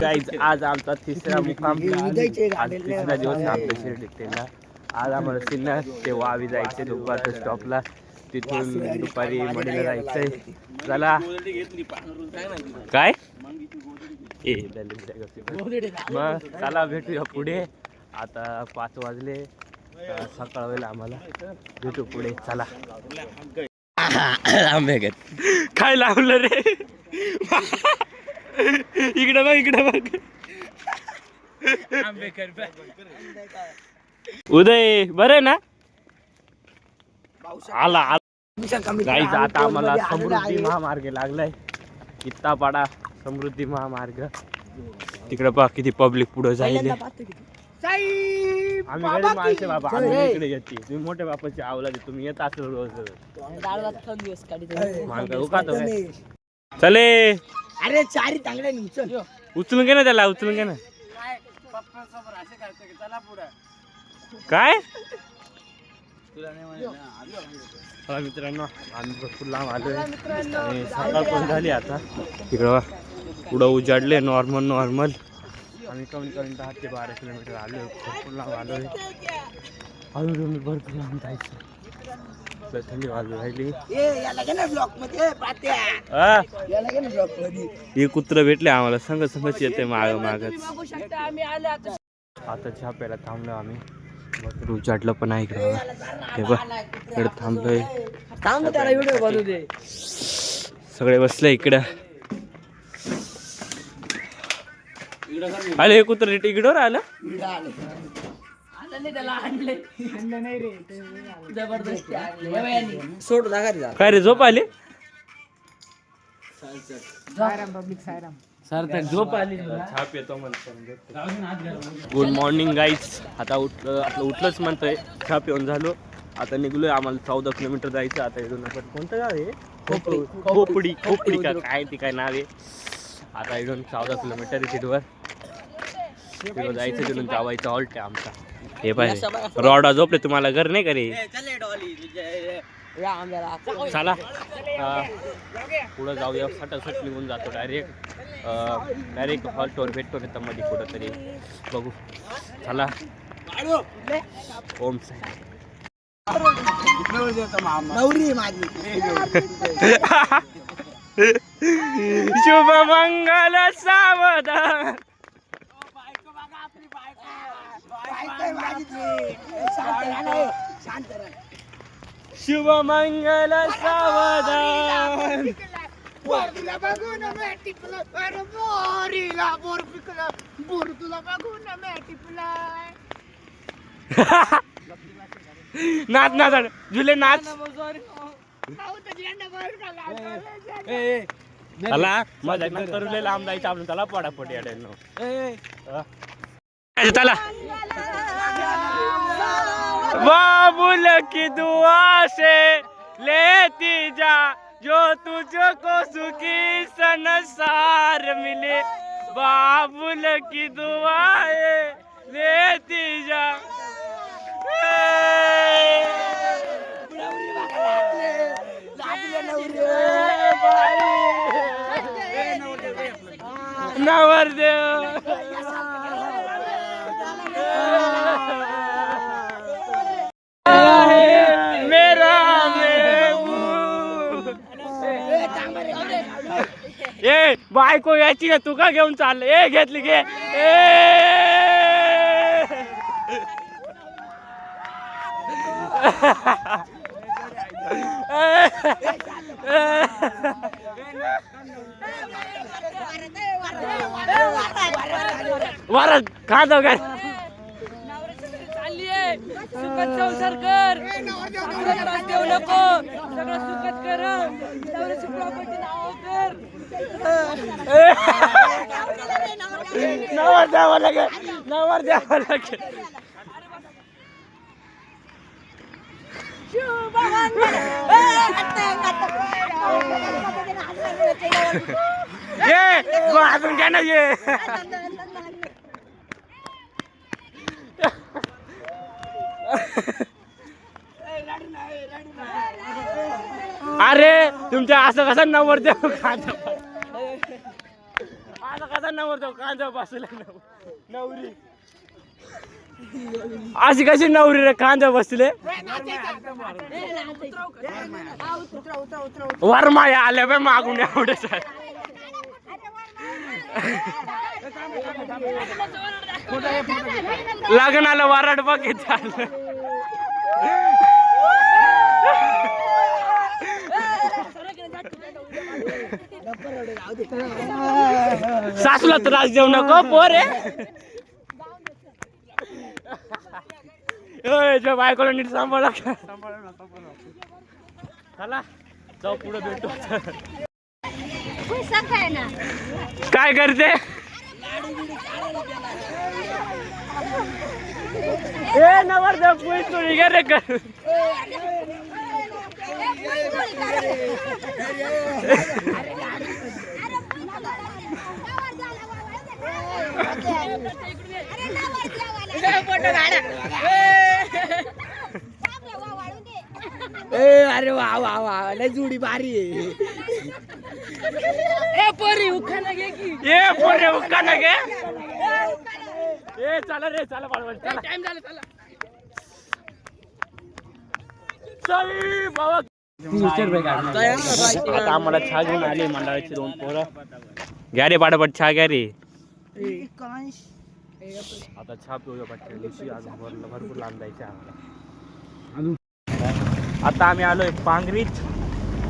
Guys आज आमचा तिसरा मुक्काम, आज तिसरा दिवस आपल्या शिर्डीला. आज आम्हाला सिन्नर ते वावी जायचे दुपारच्या स्टॉपला, तिथून दुपारी मडीला जायचंय. चला काय मग चला भेटूया पुढे. आता 5 वाजले, सकाळ वेळेला आम्हाला भेटू पुढे. चला काय लावलं रे इकडे बघ इकडे बघ. उदय बरं ना आला गाईज. आता आम्हाला समृद्धी महामार्ग लागलाय, कित्तापाडा समृद्धी महामार्ग. तिकडे पहा किती पब्लिक पुढे जाईल. आम्ही गरीब माणसे बाबा, आम्ही इकडे येते. तुम्ही मोठ्या बापाची आवला दे, तुम्ही येत असेल रोज. चले अरे चारी चांगल्या उचल, उचलून घे ना त्याला, उचलून घे ना. काय मित्रांनो, आम्ही भरपूर लांब आलोय आणि सकाळ पण झाली. आता तिकडं पुढं उजाडले. नॉर्मल आम्ही कमी 10 ते 12 किलोमीटर आलोय. भरपूर लांब आलोय. अजून भरपूर लांब जायचं. थंडी वाजू राहिली. हे कुत्र भेटले आम्हाला, संघच येते मागच. आता चहा प्यायला थांबलो आम्ही. भरपूर उजाडलं पण आहे इकडं. हे बघ इकडे थांबलोय. सगळे बसले इकडं. आले हे कुत्र इकडवर आलं. काय रे झोप आली. झोप आली. Good morning guys. आता आपलं उठलंच म्हणतोय, चहा पिऊन झालो. आता निघलोय. आम्हाला 14 किलोमीटर जायचं. आता इथून आपण कोणतं गाव आहे, खोपडी का काय ती काय नाव आहे. आता इथून 14 किलोमीटर आहे. तिथं जायचं, तिथून जावायचं. हॉल्ट आहे आमचा. हे पाहिजे रॉडा झोपले. तुम्हाला घर नाही करे. चला पुढं जाऊया. फटाफट निघून जातो. डायरेक्ट हॉल्टवर भेटतो नाही तर मध्ये कुठं तरी बघू. चला ओम शुभ मंगल सावधान. शुभ मंगल सावधान. तुला बघून टिपलं, बोरीला बोर पिकलं, बोर तुला बघून टिपलाय. नाच नाच जुले नाच. चला मजा करू लांब जायचं आपण. चला पडापडी अडेल चला. बाबुल की दुआ से लेती जा, जो तुझको सुखी संसार मिले. बाबुल की दुआएं लेती जा. नवरदेव मेरा ए बायको याची ना, तू का घेऊन चाललं. ए घेतली घे. वारं खा जाऊ काय. सुखात संसार कर, त्रास देऊ नको, सगळं सुखात कर. नवर द्यावं लागेल, नवर द्यावं लागेल. ये अजून काय ना ये. अरे तुमच्या असं कसं नवर देऊ खात. आता कसा नवर जाऊ कांदा बसला नवरी अशी कशी नवरी रे कांदा बसले वरमाया आल्या बाय मागून एवढंच लग्नाला वराड बघित झालं सासूला त्रास देऊ नको पोरे बायकोला नीट सांभाळा चला जाऊ पुढे भेटू काय करते ए नवर जा पुढे चोरी रे कर अरे वा वा वा लय जुडी भारी आहे ए पोरी उखाना घे की ए पोरे उखाना घे ए चला रे चला बाळवण चला टाइम झाला चला चल बाबा आता आम्हाला चहा घेऊन आले मंडळाची 2 पोरं घ्या रे पाडापट चहा घ्या रे आता चहा पिऊया पाठच्या दिवशी अजून भरपूर लांब जायचे आम्हाला आता आम्ही आलोय पांगरीत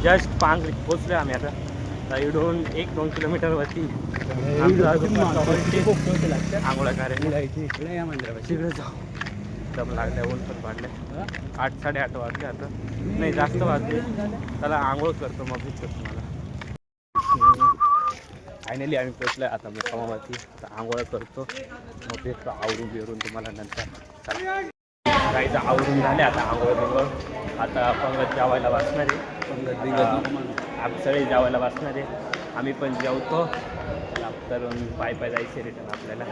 जस्ट पांगरीत पोचलोय आम्ही आता इकडून 1-2 किलोमीटर वरती आंघोळा कार्य तिकडे जाऊ दम लागल्या ऊन पण वाढल्या 8-8:30 वाजले आता नाही जास्त वाजले त्याला आंघोळ करतो मग भेटतो तुम्हाला फायनली आम्ही पोचलोय आता मुक्कामावरती आता आंघोळ करतो मग भेटतो आवरून बिरून तुम्हाला नंतर काहीच आवरून झाले आता आंघोळ बिंघोळ आता पंगत जेवायला वाचणार आहे आपसळे जेवायला वाचणार आहे आम्ही पण जेवतो तर पाय जायचे रिटर्न आपल्याला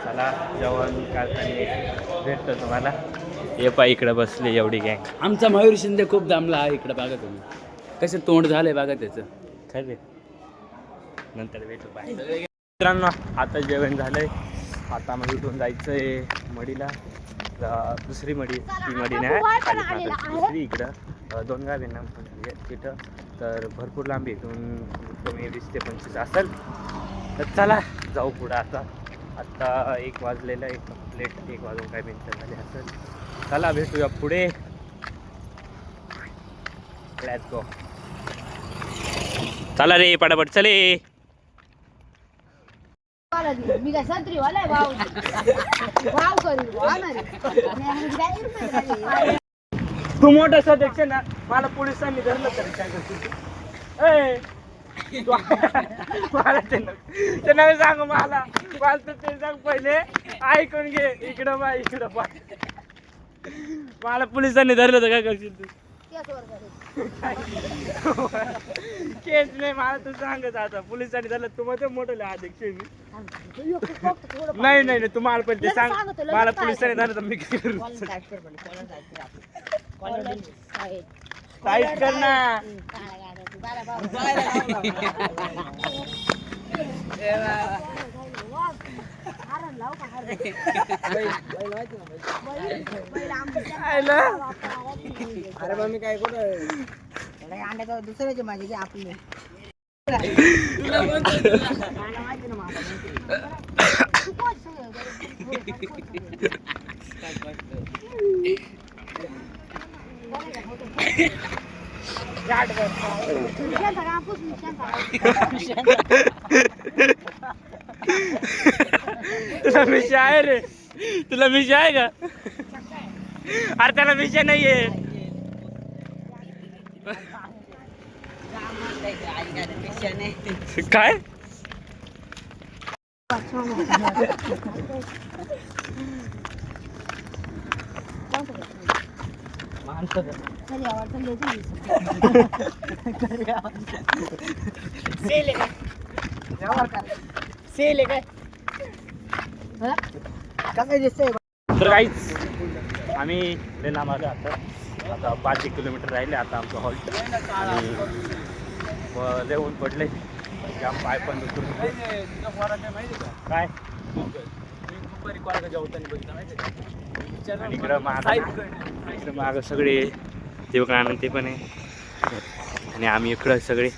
चला जेवण करताना भेटतो तुम्हाला हे पाय इकडे बसले एवढी गँग आमचा मयूर शिंदे खूप दमला आहे इकडे बघा तुम्ही कसं तोंड झालंय बघा त्याचं खरे नंतर भेटू बाय मित्रांनो आता जेवण झालंय आता मग उठून जायचंय मडीला दुसरी मडी ती मडी नाही खाली दुसरी इकडं 2 गाव आहे ना तिथं तर भरपूर लांबी इथून कमी 20 ते 25 असेल तर चला जाऊ पुढं आता 1 वाजलेलं आहे कंप्लीट 1 वाजून काय मिनिटं झाले असेल चला भेटूया पुढे लेट्स गो चला रे पटापट चले मी काय संत्री वाला वाव वाव करू तू मोठा सदस्य ना मला पोलिसांनी धरलं तरी काय करते मला ते नवे सांग मला तर ते सांग पहिले ऐकून घे इकडं बा इकडं बा मला पोलिसांनी धरलं तर काय करशील तू केस नाही मला तू सांगत आता पोलिसांनी धरलं तू मध्ये मोठं अध्यक्ष मी नाही नाही तुम्हाला पण ते सांग मला पोलिसांनी धरलं तर मी काय करू साईड कर ना अरे मग मी काय कुठं अंड्याचं दुसऱ्याचे माझे आपले तुला मिशा आहे रे तुला मिशा आहे का अरे त्याला मिशा नाहीये काय सेल काय कसं दिसतंय तर काहीच आम्ही लय लांब आलो आता 5-1 किलोमीटर राहिले आता आमचं हॉल्ट आणि लय ऊन पडले जाम पाय पण काय आणि इकडं मागं सगळे ते बघा आनंद ते पण आहे आणि आम्ही इकडं सगळे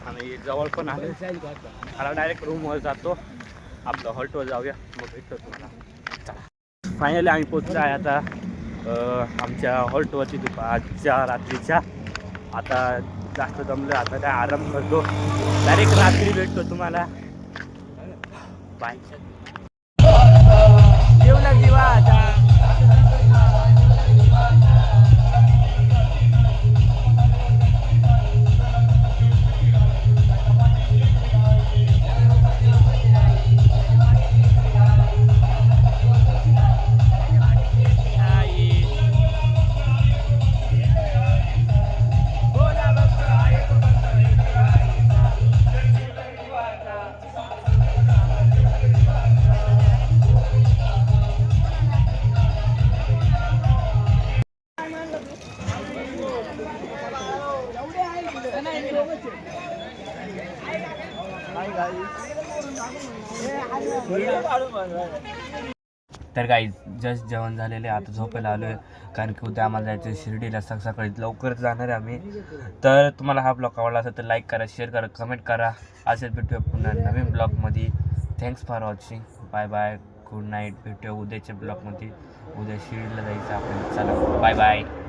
आणि जवळ पण आलो मला डायरेक्ट रूमवर जातो आपलं हॉल्टवर जाऊया मग भेटतो तुम्हाला फायनली आम्ही पोचलो आहे आता आमच्या हॉल्टवरती दुपारच्या रात्रीच्या आता जास्त जमलं आता काय आराम करतो डायरेक्ट रात्री भेटतो तुम्हाला बाय जेवला जीवा आता तर काही जस्ट जेवण झालेले आता झोपायला आलो आहे कारण की उद्या आम्हाला जायचं शिर्डीला सकाळी लवकर जाणार आहे आम्ही तर तुम्हाला हा ब्लॉग आवडला असेल तर लाईक करा शेअर करा कमेंट करा असेच भेटूया पुन्हा नवीन ब्लॉगमध्ये thanks for watching bye bye good night भेटूया उद्याच्या ब्लॉगमध्ये उद्या शिर्डीला जायचं आपण चला बाय बाय